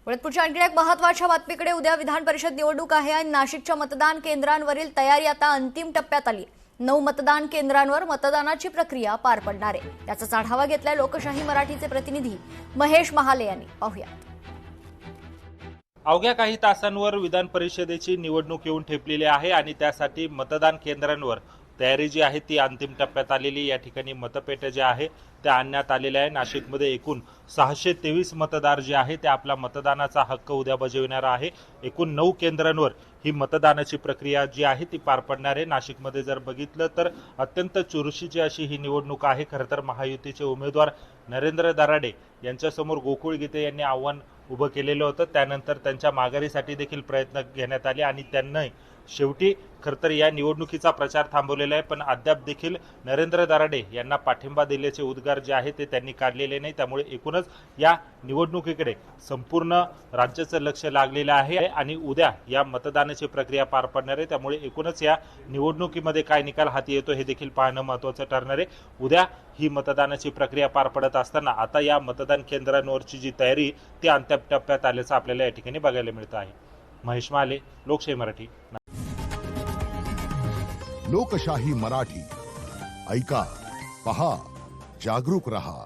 पुढच्या आणखी एक महत्त्वाच्या बातमीकडे। उद्या विधान परिषद निवडणूक आहे आणि नाशिकच्या मतदान केंद्रांवरील तयारी आता अंतिम टप्प्यात आली। 9 मतदान केंद्रांवर मतदानाची प्रक्रिया पार पडणार आहे। त्याचा आढावा घेतलाय लोकशाही मराठीचे प्रतिनिधी महेश महाले यांनी। पाहूयात। अवघ्या काही तासांवर विधान परिषदेची निवडणूक येऊन ठेपलेली आहे आणि त्यासाठी मतदान केंद्रांवर तयारी जी आहे ती अंतिम टप्प्यात आलेली। या ठिकाणी मतपेट्या ज्या आहे त्या आणण्यात आलेल्या आहे। नाशिकमध्ये एकूण 623 मतदार जे आहे ते आपला मतदानाचा हक्क उद्या बजावणार आहे। एकूण 9 केंद्रांवर ही मतदानाची प्रक्रिया जी आहे ती पार पडणार आहे। नाशिकमध्ये जर बघितलं तर अत्यंत चुरशीची अशी ही निवडणूक आहे। खरं तर महायुतीचे उमेदवार नरेंद्र दराडे यांच्यासमोर गोकुळ गीते यांनी आव्हान उभं केलेलं होतं। त्यानंतर त्यांच्या माघारीसाठी देखील प्रयत्न घेण्यात आले आणि त्यांनी शेवटी खरं तर या निवडणुकीचा प्रचार थांबवलेला आहे। पण अद्याप देखील नरेंद्र दराडे यांना पाठिंबा दिल्याचे उद्गार जे आहे ते त्यांनी काढलेले नाही। त्यामुळे एकूणच या निवडणुकीकडे संपूर्ण राज्याचं लक्ष लागलेलं आहे आणि उद्या या मतदानाची प्रक्रिया पार पडणार आहे। त्यामुळे एकूणच या निवडणुकीमध्ये काय निकाल हाती येतो हे देखील पाहणं महत्त्वाचं ठरणार आहे। उद्या ही मतदानाची प्रक्रिया पार पडत असताना आता या मतदान केंद्रांवरची जी तयारी ती अंतिम टप्प्यात आल्याचं आपल्याला या ठिकाणी बघायला मिळतं आहे। महेश महाले, लोकशाही मराठी। लोकशाही मराठी ऐका, पहा, जागरूक रहा।